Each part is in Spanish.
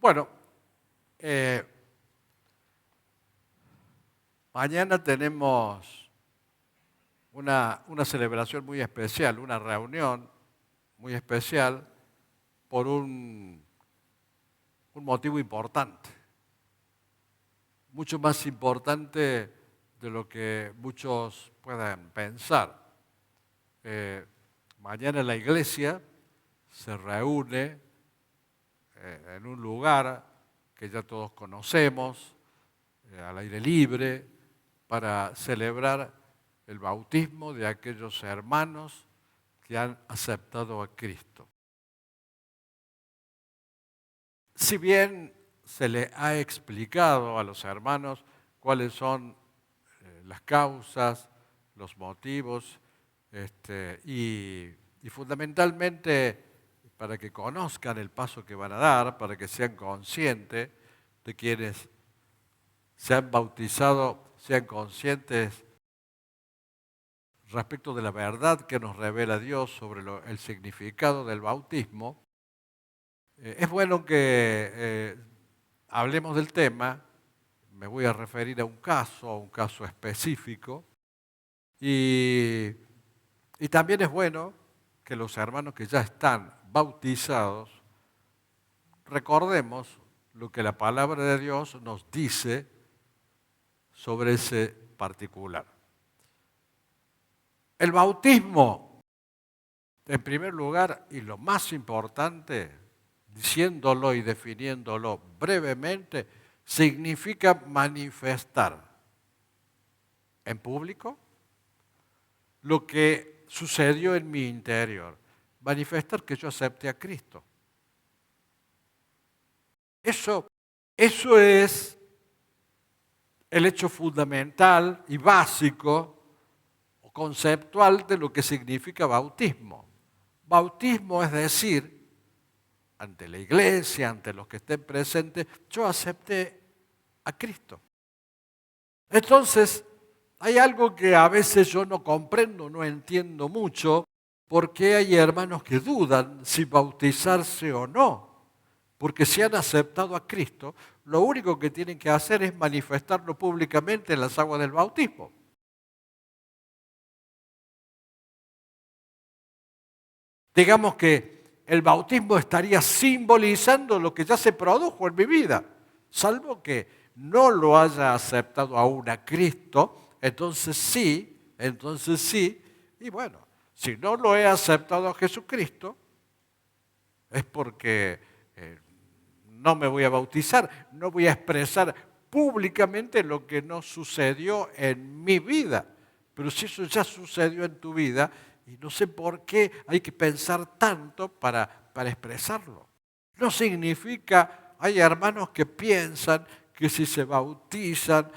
Bueno, eh, mañana tenemos una celebración muy especial, una reunión muy especial por un motivo importante, mucho más importante de lo que muchos puedan pensar. Mañana la iglesia se reúne en un lugar que ya todos conocemos, al aire libre, para celebrar el bautismo de aquellos hermanos que han aceptado a Cristo. Si bien se le ha explicado a los hermanos cuáles son las causas, los motivos, y fundamentalmente para que conozcan el paso que van a dar, para que sean conscientes de quienes se han bautizado, sean conscientes respecto de la verdad que nos revela Dios sobre el significado del bautismo. Es bueno que hablemos del tema. Me voy a referir a un caso específico, y también es bueno que los hermanos que ya están bautizados recordemos lo que la palabra de Dios nos dice sobre ese particular. El bautismo, en primer lugar, y lo más importante, diciéndolo y definiéndolo brevemente, significa manifestar en público lo que sucedió en mi interior, manifestar que yo acepté a Cristo. Eso es el hecho fundamental y básico o conceptual de lo que significa bautismo. Bautismo es decir, ante la iglesia, ante los que estén presentes, yo acepté a Cristo. Entonces, hay algo que a veces yo no comprendo, no entiendo mucho, porque hay hermanos que dudan si bautizarse o no. Porque si han aceptado a Cristo, lo único que tienen que hacer es manifestarlo públicamente en las aguas del bautismo. Digamos que el bautismo estaría simbolizando lo que ya se produjo en mi vida, salvo que no lo haya aceptado aún a Cristo, entonces sí, y bueno, si no lo he aceptado a Jesucristo, es porque no me voy a bautizar, no voy a expresar públicamente lo que no sucedió en mi vida. Pero si eso ya sucedió en tu vida, y no sé por qué hay que pensar tanto para expresarlo. No significa, hay hermanos que piensan que si se bautizan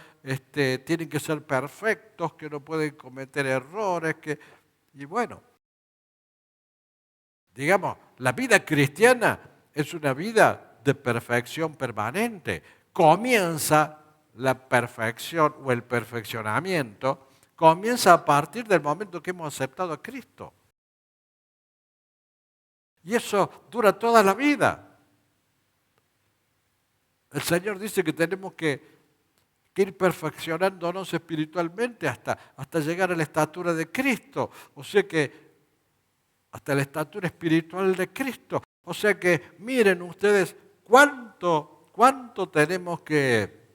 tienen que ser perfectos, que no pueden cometer errores, y bueno, digamos, la vida cristiana es una vida de perfección permanente. Comienza la perfección o el perfeccionamiento, comienza a partir del momento que hemos aceptado a Cristo. Y eso dura toda la vida. El Señor dice que tenemos que ir perfeccionándonos espiritualmente hasta llegar a la estatura de Cristo. O sea que hasta la estatura espiritual de Cristo. O sea que miren ustedes cuánto tenemos que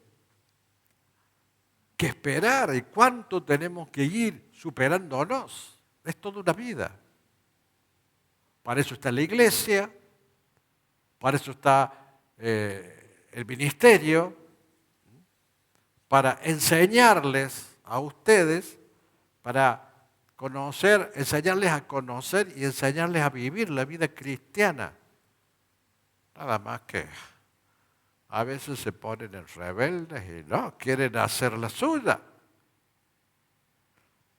esperar y cuánto tenemos que ir superándonos. Es toda una vida. Para eso está la iglesia, para eso está el ministerio, para enseñarles a ustedes, para enseñarles a conocer y enseñarles a vivir la vida cristiana. Nada más que a veces se ponen en rebeldes y no, quieren hacer la suya.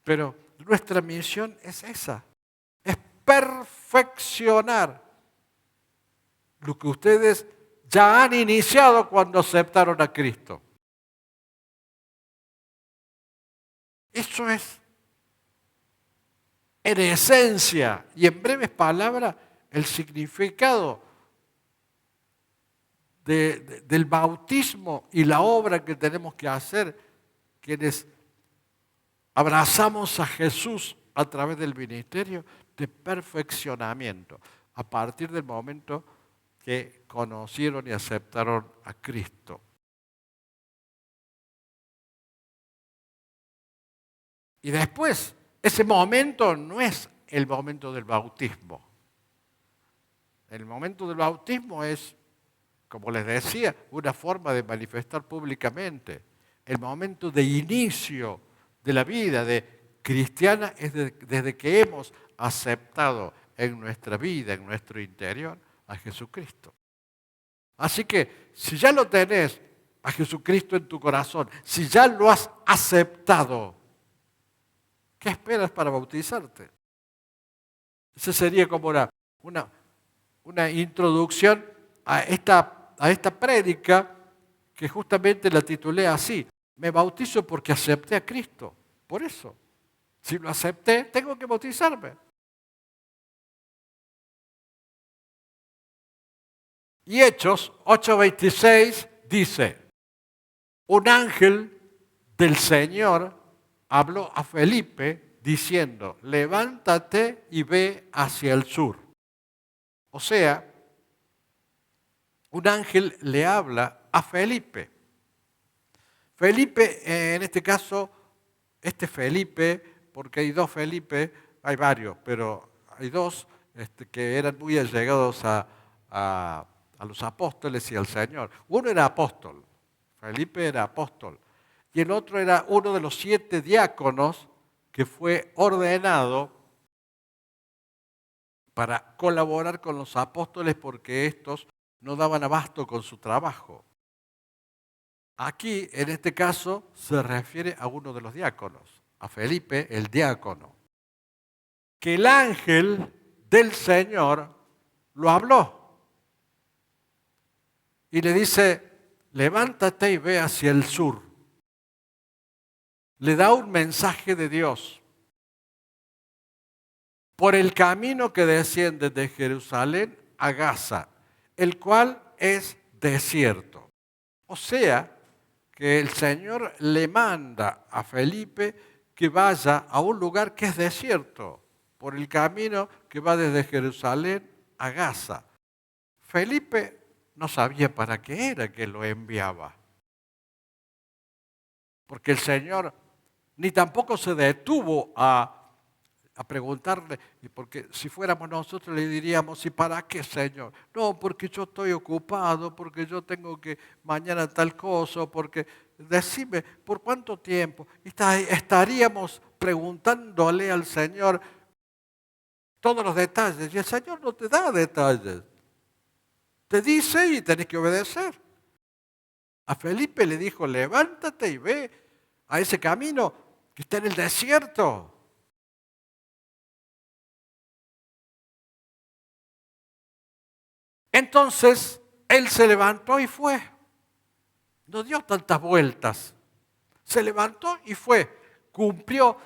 Pero nuestra misión es esa, es perfeccionar lo que ustedes ya han iniciado cuando aceptaron a Cristo. Eso es, en esencia y en breves palabras, el significado del bautismo y la obra que tenemos que hacer, quienes abrazamos a Jesús a través del ministerio de perfeccionamiento, a partir del momento que conocieron y aceptaron a Cristo. Y después, ese momento no es el momento del bautismo. El momento del bautismo es, como les decía, una forma de manifestar públicamente. El momento de inicio de la vida cristiana es desde que hemos aceptado en nuestra vida, en nuestro interior, a Jesucristo. Así que si ya lo tenés a Jesucristo en tu corazón, si ya lo has aceptado, ¿qué esperas para bautizarte? Esa sería como una introducción a esta prédica que justamente la titulé así. Me bautizo porque acepté a Cristo. Por eso, si lo acepté, tengo que bautizarme. Y Hechos 8:26 dice, un ángel del Señor habló a Felipe diciendo, levántate y ve hacia el sur. O sea, un ángel le habla a Felipe. Felipe, en este caso, Felipe, porque hay dos Felipe, hay varios, pero hay dos que eran muy allegados a los apóstoles y al Señor. Uno era apóstol, Felipe era apóstol, y el otro era uno de los 7 diáconos que fue ordenado para colaborar con los apóstoles porque estos no daban abasto con su trabajo. Aquí, en este caso, se refiere a uno de los diáconos, a Felipe, el diácono, que el ángel del Señor lo habló y le dice, levántate y ve hacia el sur. Le da un mensaje de Dios. Por el camino que desciende de Jerusalén a Gaza, el cual es desierto. O sea, que el Señor le manda a Felipe que vaya a un lugar que es desierto, por el camino que va desde Jerusalén a Gaza. Felipe no sabía para qué era que lo enviaba, porque el Señor ni tampoco se detuvo a preguntarle, porque si fuéramos nosotros le diríamos, ¿y para qué, Señor? No, porque yo estoy ocupado, porque yo tengo que mañana tal cosa, porque decime, ¿por cuánto tiempo? Estaríamos preguntándole al Señor todos los detalles, y el Señor no te da detalles. Te dice y tenés que obedecer. A Felipe le dijo, levántate y ve a ese camino que está en el desierto. Entonces, él se levantó y fue. No dio tantas vueltas. Se levantó y fue. Cumplió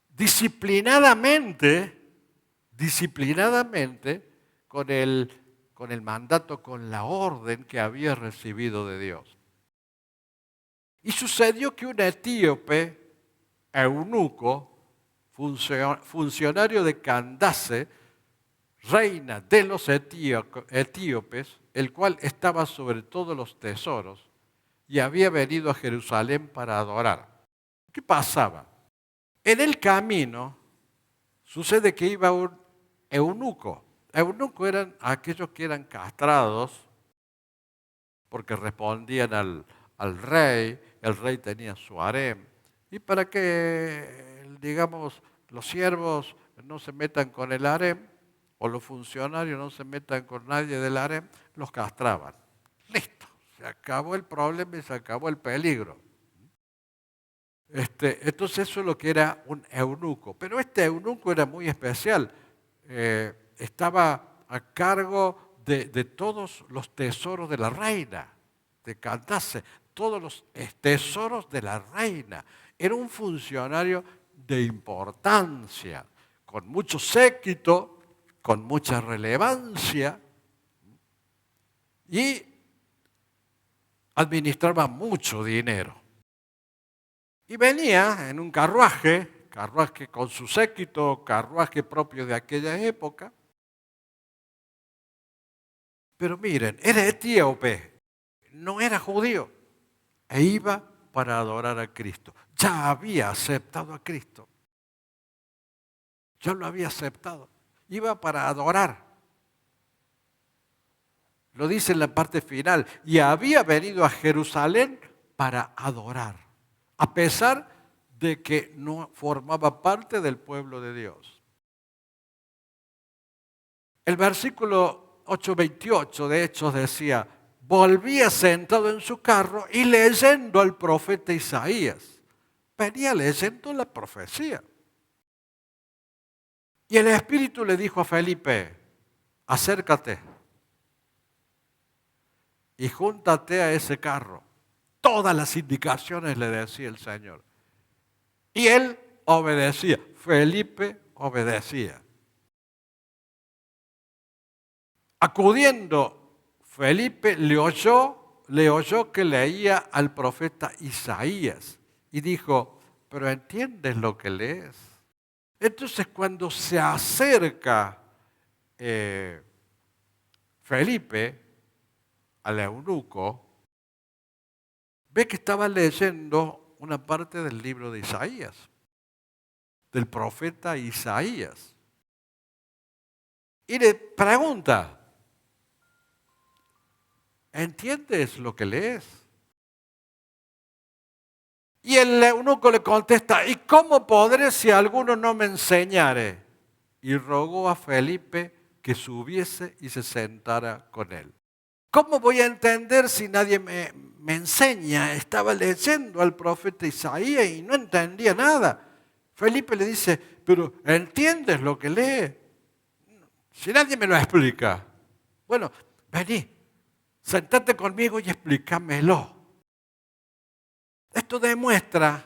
disciplinadamente con el mandato, con la orden que había recibido de Dios. Y sucedió que un etíope, eunuco, funcionario de Candace, reina de los etíopes, el cual estaba sobre todos los tesoros y había venido a Jerusalén para adorar. ¿Qué pasaba? En el camino sucede que iba un eunuco. Eunucos eran aquellos que eran castrados porque respondían al rey, el rey tenía su harem. Y para que, digamos, los siervos no se metan con el harem, o los funcionarios no se metan con nadie del harem, los castraban. Listo, se acabó el problema y se acabó el peligro. Entonces eso es lo que era un eunuco. Pero este eunuco era muy especial. Estaba a cargo de todos los tesoros de la reina, de Candace, todos los tesoros de la reina. Era un funcionario de importancia, con mucho séquito, con mucha relevancia. y administraba mucho dinero. Y venía en un carruaje con su séquito, carruaje propio de aquella época. Pero miren, era etíope, no era judío, e iba para adorar a Cristo. Ya había aceptado a Cristo, ya lo había aceptado. Iba para adorar. Lo dice en la parte final, y había venido a Jerusalén para adorar, a pesar de que no formaba parte del pueblo de Dios. El versículo 8:28 de Hechos decía, volvía sentado en su carro y leyendo al profeta Isaías. Venía leyendo la profecía. Y el Espíritu le dijo a Felipe, acércate y júntate a ese carro. Todas las indicaciones le decía el Señor. Y él obedecía. Felipe obedecía. Acudiendo, Felipe le oyó que leía al profeta Isaías. Y dijo, ¿pero entiendes lo que lees? Entonces cuando se acerca Felipe al eunuco, ve que estaba leyendo una parte del libro de Isaías, del profeta Isaías. Y le pregunta, ¿entiendes lo que lees? Y el eunuco le contesta, ¿y cómo podré si alguno no me enseñare? Y rogó a Felipe que subiese y se sentara con él. ¿Cómo voy a entender si nadie me enseña? Estaba leyendo al profeta Isaías y no entendía nada. Felipe le dice, pero ¿entiendes lo que lee? Si nadie me lo explica. Bueno, vení, sentate conmigo y explícamelo. Esto demuestra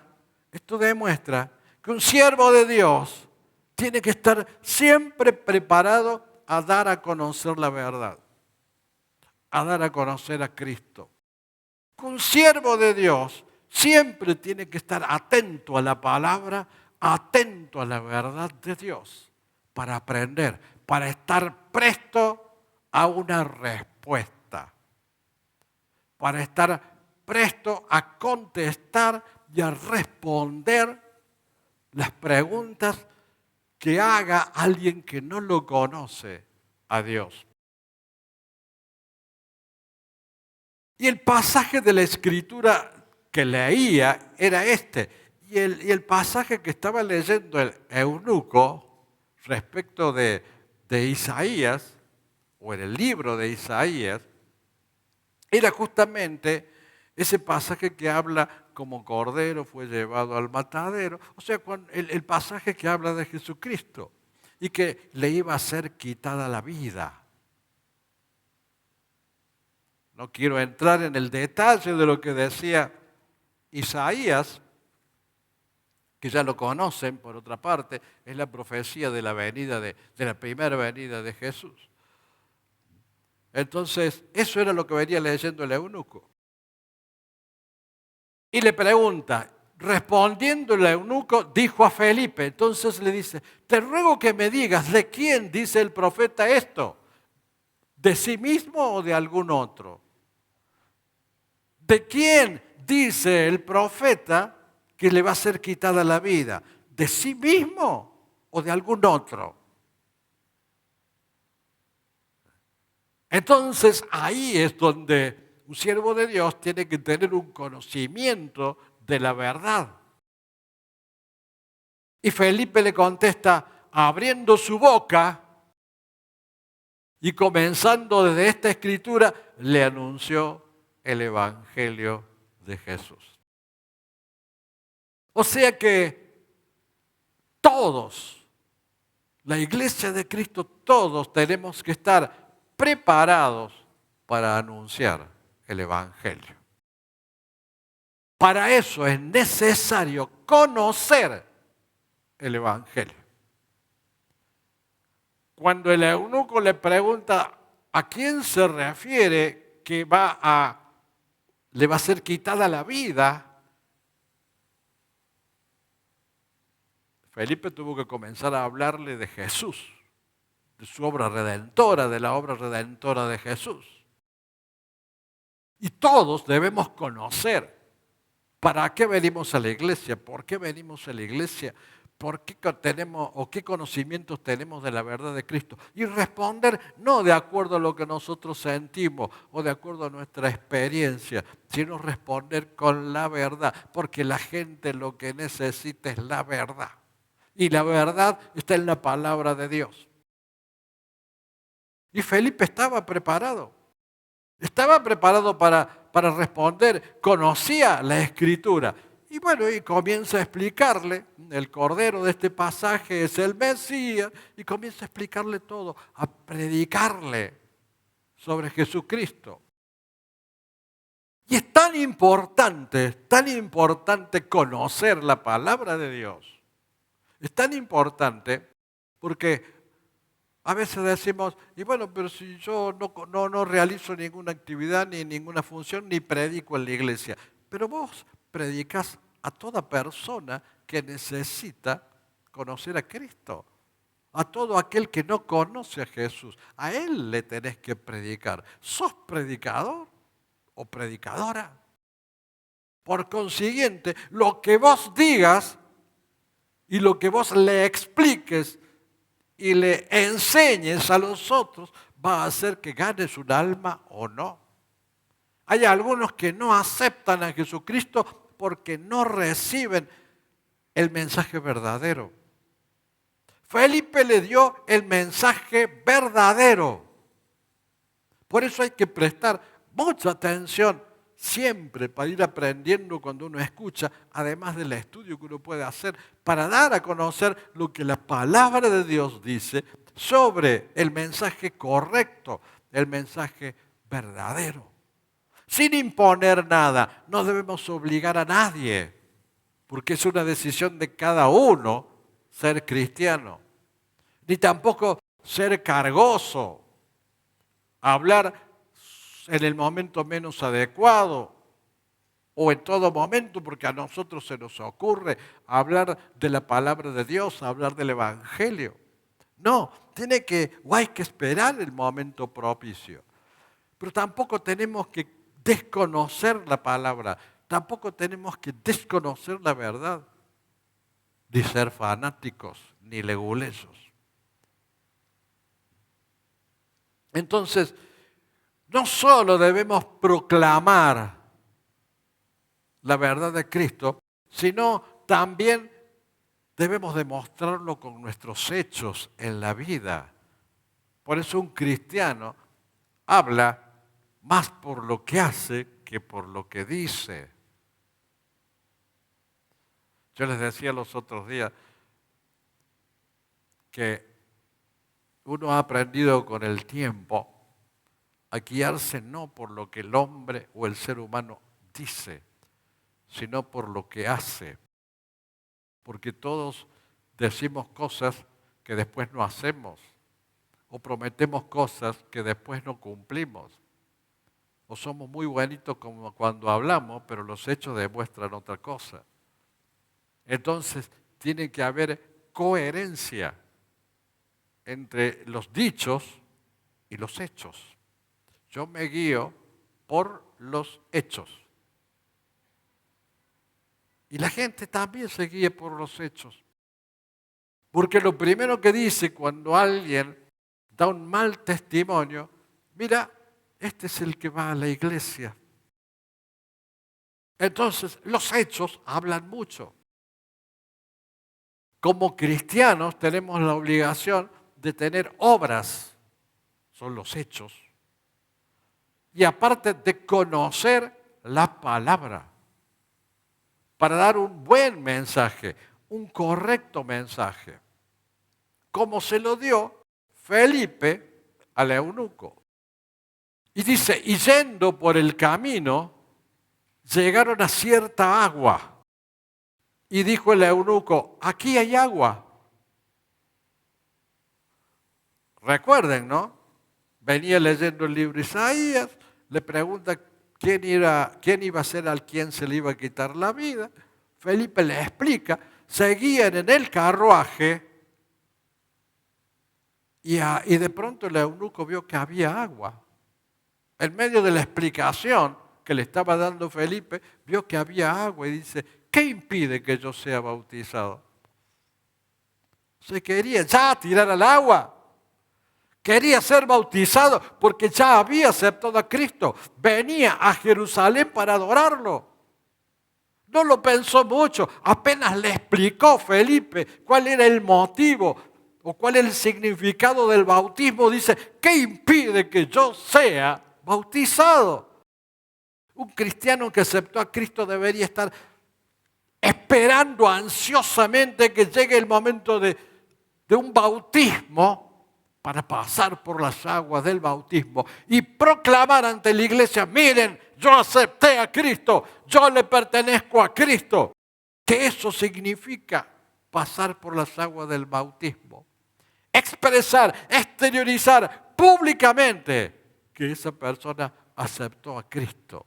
que un siervo de Dios tiene que estar siempre preparado a dar a conocer la verdad, a dar a conocer a Cristo. Un siervo de Dios siempre tiene que estar atento a la palabra, atento a la verdad de Dios, para aprender, para estar presto a una respuesta, para estar presto a contestar y a responder las preguntas que haga alguien que no lo conoce a Dios. Y el pasaje de la Escritura que leía era este. Y el pasaje que estaba leyendo el eunuco respecto de Isaías, o en el libro de Isaías, era justamente ese pasaje que habla como cordero fue llevado al matadero. O sea, el pasaje que habla de Jesucristo y que le iba a ser quitada la vida. No quiero entrar en el detalle de lo que decía Isaías, que ya lo conocen por otra parte, es la profecía de la venida de la primera venida de Jesús. Entonces, eso era lo que venía leyendo el eunuco. Y le pregunta, respondiendo el eunuco, dijo a Felipe, entonces le dice, te ruego que me digas, ¿de quién dice el profeta esto? ¿De sí mismo o de algún otro? ¿De quién dice el profeta que le va a ser quitada la vida? ¿De sí mismo o de algún otro? Entonces ahí es donde un siervo de Dios tiene que tener un conocimiento de la verdad. Y Felipe le contesta, abriendo su boca y comenzando desde esta escritura, le anunció el Evangelio de Jesús. O sea que todos, la iglesia de Cristo, todos tenemos que estar preparados para anunciar el Evangelio. Para eso es necesario conocer el Evangelio. Cuando el eunuco le pregunta a quién se refiere que le va a ser quitada la vida, Felipe tuvo que comenzar a hablarle de Jesús, de su obra redentora, de la obra redentora de Jesús. Y todos debemos conocer para qué venimos a la iglesia, por qué venimos a la iglesia, por qué tenemos o qué conocimientos tenemos de la verdad de Cristo. Y responder no de acuerdo a lo que nosotros sentimos o de acuerdo a nuestra experiencia, sino responder con la verdad, porque la gente lo que necesita es la verdad. Y la verdad está en la palabra de Dios. Y Felipe estaba preparado. Estaba preparado para responder, conocía la Escritura. Y bueno, y comienza a explicarle, el cordero de este pasaje es el Mesías, y comienza a explicarle todo, a predicarle sobre Jesucristo. Y es tan importante conocer la palabra de Dios. Es tan importante porque a veces decimos, y bueno, pero si yo no realizo ninguna actividad, ni ninguna función, ni predico en la iglesia. Pero vos predicas a toda persona que necesita conocer a Cristo. A todo aquel que no conoce a Jesús. A Él le tenés que predicar. ¿Sos predicador o predicadora? Por consiguiente, lo que vos digas y lo que vos le expliques y le enseñes a los otros va a hacer que ganes un alma o no. Hay algunos que no aceptan a Jesucristo porque no reciben el mensaje verdadero. Felipe le dio el mensaje verdadero. Por eso hay que prestar mucha atención siempre para ir aprendiendo cuando uno escucha, además del estudio que uno puede hacer, para dar a conocer lo que la palabra de Dios dice sobre el mensaje correcto, el mensaje verdadero. Sin imponer nada, no debemos obligar a nadie, porque es una decisión de cada uno ser cristiano. Ni tampoco ser cargoso, hablar en el momento menos adecuado o en todo momento, porque a nosotros se nos ocurre hablar de la palabra de Dios, hablar del Evangelio. No, hay que esperar el momento propicio. Pero tampoco tenemos que desconocer la palabra, tampoco tenemos que desconocer la verdad, ni ser fanáticos, ni legulesos. Entonces, no solo debemos proclamar la verdad de Cristo, sino también debemos demostrarlo con nuestros hechos en la vida. Por eso un cristiano habla más por lo que hace que por lo que dice. Yo les decía los otros días que uno ha aprendido con el tiempo a guiarse no por lo que el hombre o el ser humano dice, sino por lo que hace. Porque todos decimos cosas que después no hacemos, o prometemos cosas que después no cumplimos. O somos muy bonitos como cuando hablamos, pero los hechos demuestran otra cosa. Entonces, tiene que haber coherencia entre los dichos y los hechos. Yo me guío por los hechos. Y la gente también se guía por los hechos. Porque lo primero que dice cuando alguien da un mal testimonio, mira, este es el que va a la iglesia. Entonces, los hechos hablan mucho. Como cristianos tenemos la obligación de tener obras, son los hechos. Y aparte de conocer la palabra, para dar un buen mensaje, un correcto mensaje, como se lo dio Felipe al eunuco. Y dice, y yendo por el camino, llegaron a cierta agua. Y dijo el eunuco, aquí hay agua. Recuerden, ¿no? Venía leyendo el libro de Isaías, le pregunta quién iba a ser al quien se le iba a quitar la vida. Felipe le explica, seguían en el carruaje y de pronto el eunuco vio que había agua. En medio de la explicación que le estaba dando Felipe, vio que había agua y dice, ¿qué impide que yo sea bautizado? Se quería ya tirar al agua. Quería ser bautizado porque ya había aceptado a Cristo. Venía a Jerusalén para adorarlo. No lo pensó mucho. Apenas le explicó Felipe cuál era el motivo o cuál es el significado del bautismo. Dice, ¿qué impide que yo sea bautizado? Un cristiano que aceptó a Cristo debería estar esperando ansiosamente que llegue el momento de un bautismo para pasar por las aguas del bautismo y proclamar ante la iglesia, miren, yo acepté a Cristo, yo le pertenezco a Cristo. Que eso significa pasar por las aguas del bautismo. Expresar, exteriorizar públicamente que esa persona aceptó a Cristo.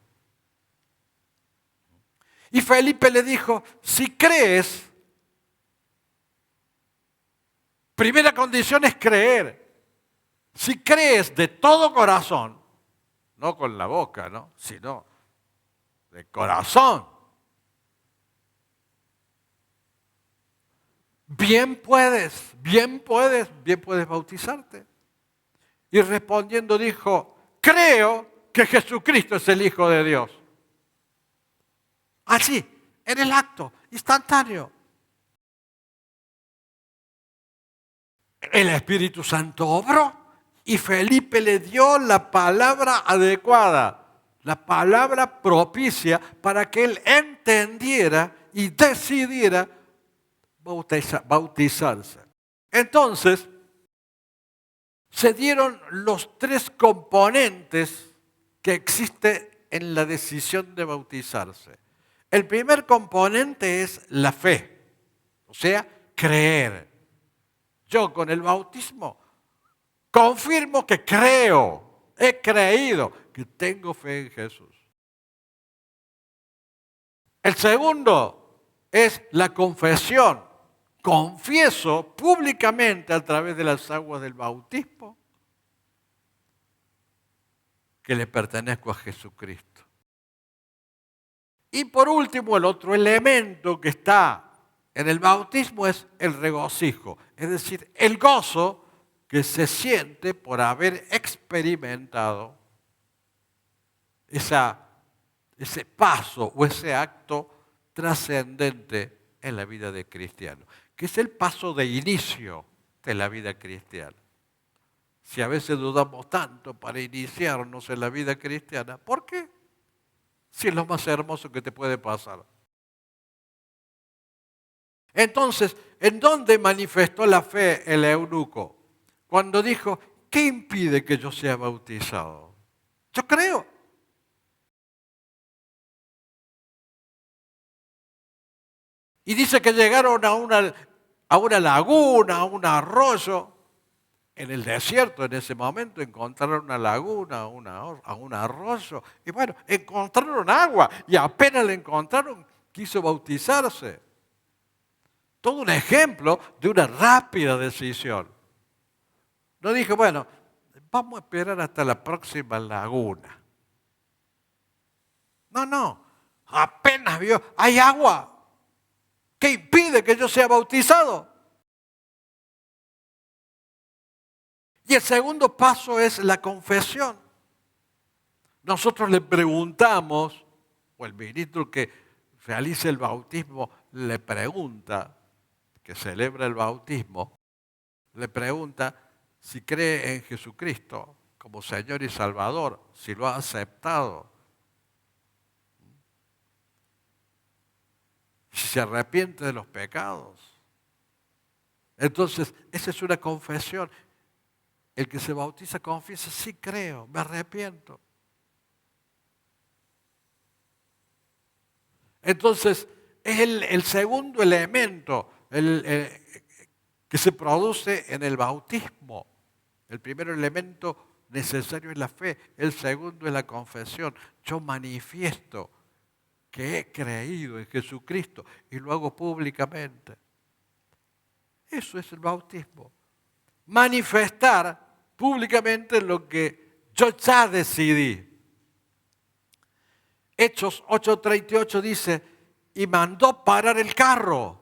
Y Felipe le dijo, si crees, primera condición es creer. Si crees de todo corazón, no con la boca, ¿no? Sino de corazón, bien puedes bautizarte. Y respondiendo dijo, creo que Jesucristo es el Hijo de Dios. Así, en el acto, instantáneo. El Espíritu Santo obró y Felipe le dio la palabra adecuada, la palabra propicia para que él entendiera y decidiera bautizarse. Entonces, se dieron los tres componentes que existen en la decisión de bautizarse. El primer componente es la fe, o sea, creer. Yo con el bautismo confirmo que creo, he creído, que tengo fe en Jesús. El segundo es la confesión. Confieso públicamente a través de las aguas del bautismo que le pertenezco a Jesucristo. Y por último, el otro elemento que está en el bautismo es el regocijo, es decir, el gozo que se siente por haber experimentado ese paso o ese acto trascendente en la vida de cristiano, que es el paso de inicio de la vida cristiana. Si a veces dudamos tanto para iniciarnos en la vida cristiana, ¿por qué? Si es lo más hermoso que te puede pasar. Entonces, ¿en dónde manifestó la fe el eunuco? Cuando dijo, ¿qué impide que yo sea bautizado? Yo creo. Y dice que llegaron a una laguna, a un arroyo. En el desierto, en ese momento, encontraron una laguna, a un arroyo. Y bueno, encontraron agua. Y apenas la encontraron, quiso bautizarse. Todo un ejemplo de una rápida decisión. No dijo, bueno, vamos a esperar hasta la próxima laguna. No. Apenas vio, hay agua. ¿Qué impide que yo sea bautizado? Y el segundo paso es la confesión. Nosotros le preguntamos, o el ministro que realiza el bautismo le pregunta, que celebra el bautismo, le pregunta si cree en Jesucristo como Señor y Salvador, si lo ha aceptado, si se arrepiente de los pecados. Entonces, esa es una confesión. El que se bautiza confiesa, sí creo, me arrepiento. Entonces, es el segundo elemento que se produce en el bautismo. El primer elemento necesario es la fe. El segundo es la confesión. Yo manifiesto que he creído en Jesucristo y lo hago públicamente. Eso es el bautismo. Manifestar públicamente lo que yo ya decidí. Hechos 8:38 dice, y mandó parar el carro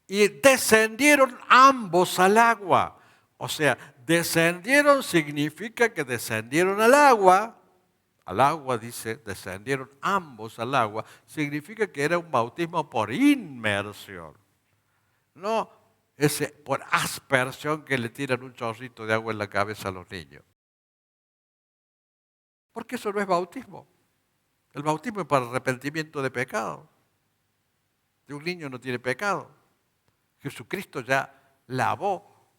y descendieron ambos al agua. O sea, descendieron significa que descendieron al agua dice, descendieron ambos al agua, significa que era un bautismo por inmersión, no ese por aspersión que le tiran un chorrito de agua en la cabeza a los niños. Porque eso no es bautismo. El bautismo es para arrepentimiento de pecado. De un niño no tiene pecado. Jesucristo ya lavó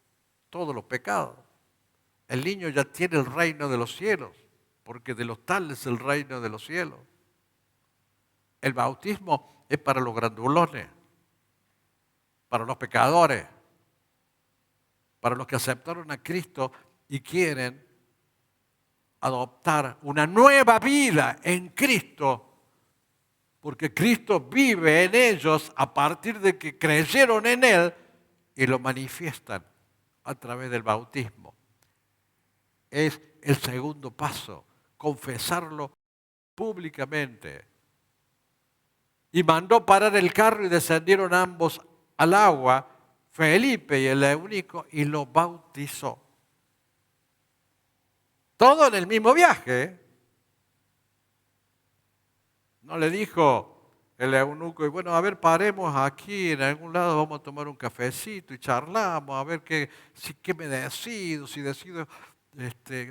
todos los pecados. El niño ya tiene el reino de los cielos, porque de los tales es el reino de los cielos. El bautismo es para los grandulones, para los pecadores, para los que aceptaron a Cristo y quieren adoptar una nueva vida en Cristo, porque Cristo vive en ellos a partir de que creyeron en Él y lo manifiestan a través del bautismo. Es el segundo paso, confesarlo públicamente. Y mandó parar el carro y descendieron ambos al agua, Felipe y el eunuco, y lo bautizó. Todo en el mismo viaje, ¿eh? No le dijo el eunuco, y bueno, a ver, paremos aquí en algún lado, vamos a tomar un cafecito y charlamos, a ver qué me decido, si decido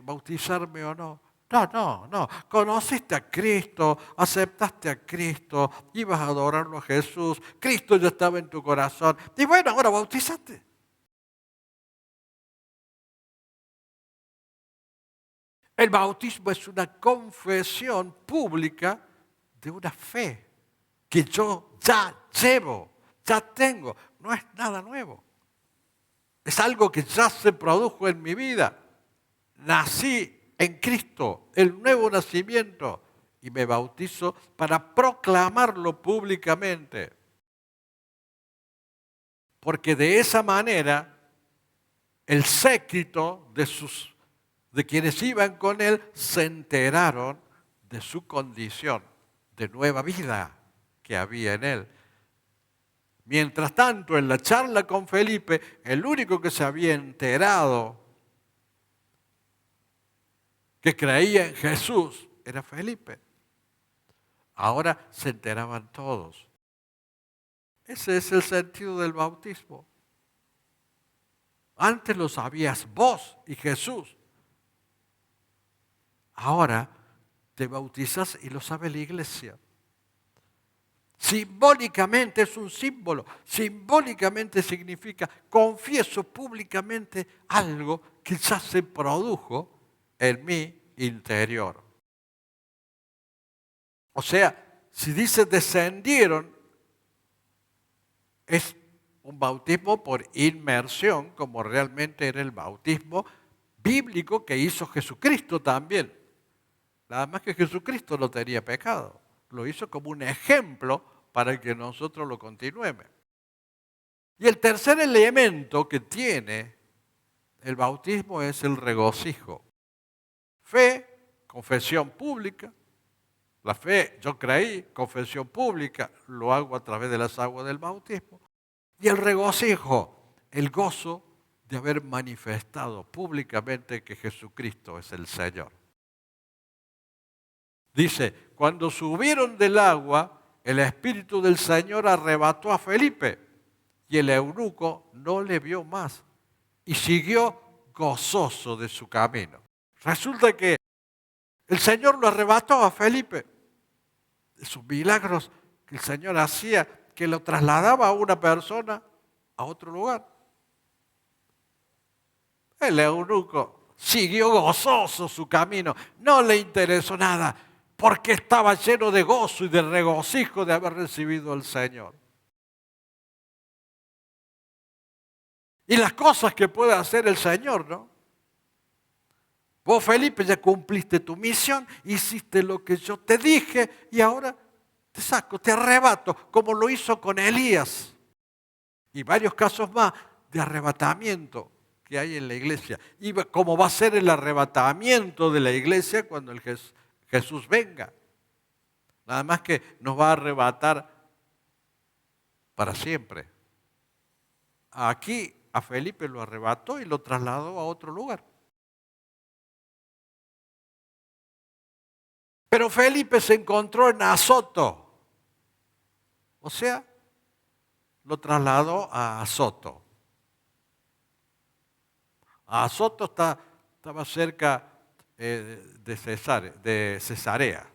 bautizarme o no. No. Conociste a Cristo, aceptaste a Cristo, ibas a adorarlo a Jesús, Cristo ya estaba en tu corazón. Y bueno, ahora bautízate. El bautismo es una confesión pública de una fe que yo ya llevo, ya tengo. No es nada nuevo. Es algo que ya se produjo en mi vida. Nací en Cristo, el nuevo nacimiento, y me bautizo para proclamarlo públicamente. Porque de esa manera el séquito de quienes iban con él se enteraron de su condición de nueva vida que había en él. Mientras tanto, en la charla con Felipe, el único que se había enterado que creía en Jesús era Felipe. Ahora se enteraban todos. Ese es el sentido del bautismo. Antes lo sabías vos y Jesús. Ahora te bautizas y lo sabe la iglesia. Simbólicamente es un símbolo. Simbólicamente significa confieso públicamente algo que ya se produjo en mi interior. O sea, si dice descendieron, es un bautismo por inmersión, como realmente era el bautismo bíblico que hizo Jesucristo también. Nada más que Jesucristo no tenía pecado. Lo hizo como un ejemplo para que nosotros lo continuemos. Y el tercer elemento que tiene el bautismo es el regocijo. Fe, confesión pública. La fe, yo creí, confesión pública, lo hago a través de las aguas del bautismo. Y el regocijo, el gozo de haber manifestado públicamente que Jesucristo es el Señor. Dice, cuando subieron del agua, el Espíritu del Señor arrebató a Felipe y el eunuco no le vio más y siguió gozoso de su camino. Resulta que el Señor lo arrebató a Felipe. Sus milagros que el Señor hacía, que lo trasladaba a una persona a otro lugar. El eunuco siguió gozoso su camino, no le interesó nada, porque estaba lleno de gozo y de regocijo de haber recibido al Señor. Y las cosas que puede hacer el Señor, ¿no? Vos, Felipe, ya cumpliste tu misión, hiciste lo que yo te dije y ahora te saco, te arrebato, como lo hizo con Elías. Y varios casos más de arrebatamiento que hay en la iglesia. Y como va a ser el arrebatamiento de la iglesia cuando Jesús venga. Nada más que nos va a arrebatar para siempre. Aquí a Felipe lo arrebató y lo trasladó a otro lugar. Pero Felipe se encontró en Azoto. O sea, lo trasladó a Azoto. Azoto estaba cerca de Cesarea.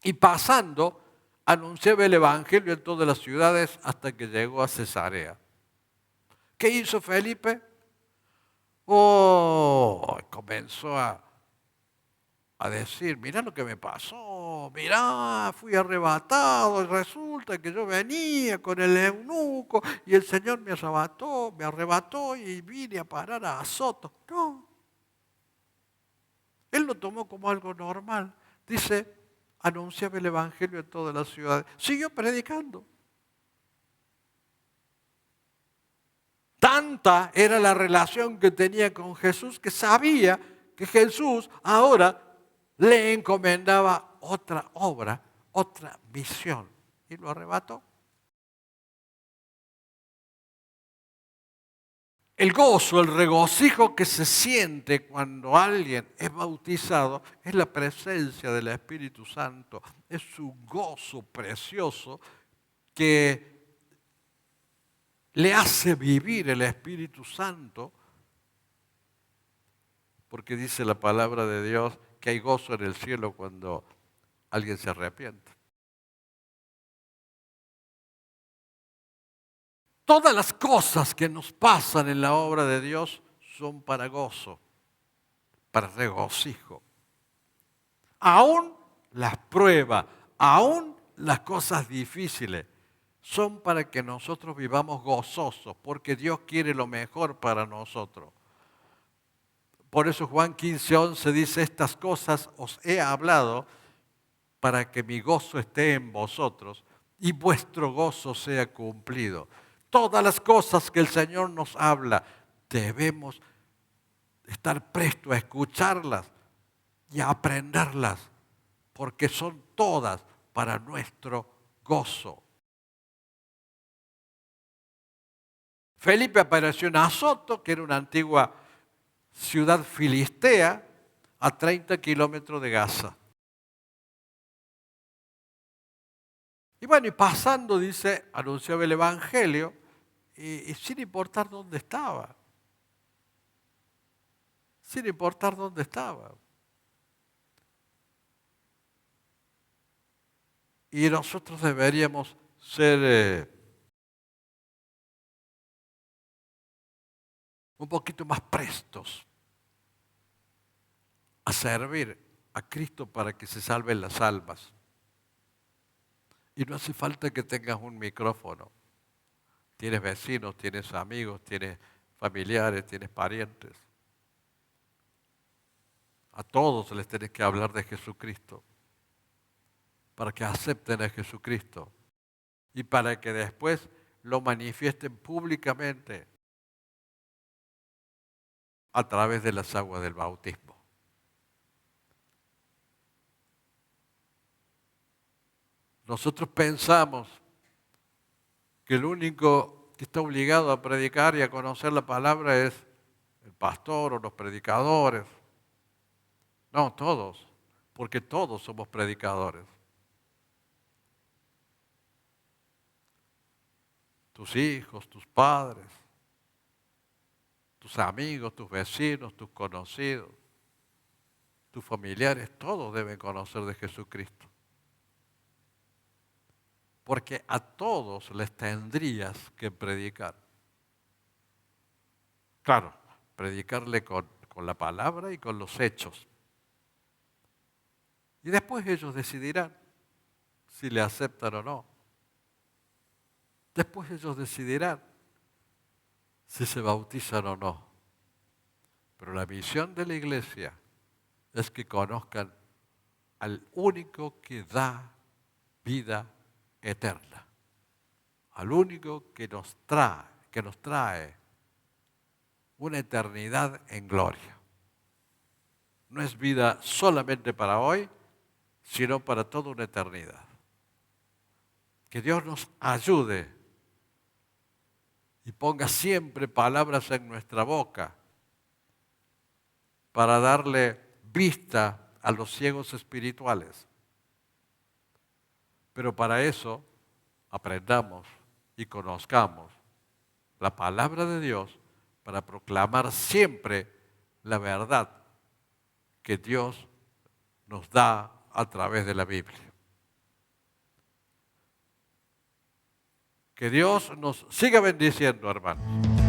Y pasando, anunciaba el Evangelio en todas las ciudades hasta que llegó a Cesarea. ¿Qué hizo Felipe? Comenzó a decir, mirá lo que me pasó, mirá, fui arrebatado, y resulta que yo venía con el eunuco y el Señor me arrebató y vine a parar a Azoto. No, él lo tomó como algo normal. Dice, anunciaba el Evangelio en todas las ciudades. Siguió predicando. Tanta era la relación que tenía con Jesús que sabía que Jesús ahora le encomendaba otra obra, otra misión. Y lo arrebató. El gozo, el regocijo que se siente cuando alguien es bautizado es la presencia del Espíritu Santo. Es un gozo precioso que le hace vivir el Espíritu Santo, porque dice la palabra de Dios que hay gozo en el cielo cuando alguien se arrepiente. Todas las cosas que nos pasan en la obra de Dios son para gozo, para regocijo. Aún las pruebas, aún las cosas difíciles, son para que nosotros vivamos gozosos, porque Dios quiere lo mejor para nosotros. Por eso Juan 15:11 dice, estas cosas os he hablado para que mi gozo esté en vosotros y vuestro gozo sea cumplido. Todas las cosas que el Señor nos habla, debemos estar prestos a escucharlas y a aprenderlas, porque son todas para nuestro gozo. Felipe apareció en Azoto, que era una antigua ciudad filistea, a 30 kilómetros de Gaza. Y bueno, y pasando, dice, anunciaba el Evangelio, y sin importar dónde estaba. Sin importar dónde estaba. Y nosotros deberíamos ser un poquito más prestos a servir a Cristo para que se salven las almas. Y no hace falta que tengas un micrófono. Tienes vecinos, tienes amigos, tienes familiares, tienes parientes. A todos les tenés que hablar de Jesucristo para que acepten a Jesucristo y para que después lo manifiesten públicamente a través de las aguas del bautismo. Nosotros pensamos que el único que está obligado a predicar y a conocer la palabra es el pastor o los predicadores. No, todos, porque todos somos predicadores. Tus hijos, tus padres, tus amigos, tus vecinos, tus conocidos, tus familiares, todos deben conocer de Jesucristo. Porque a todos les tendrías que predicar. Claro, predicarle con la palabra y con los hechos. Y después ellos decidirán si le aceptan o no. Después ellos decidirán si se bautizan o no. Pero la misión de la iglesia es que conozcan al único que da vida eterna, al único que nos trae una eternidad en gloria. No es vida solamente para hoy, sino para toda una eternidad. Que Dios nos ayude y ponga siempre palabras en nuestra boca para darle vista a los ciegos espirituales. Pero para eso aprendamos y conozcamos la palabra de Dios para proclamar siempre la verdad que Dios nos da a través de la Biblia. Que Dios nos siga bendiciendo, hermanos.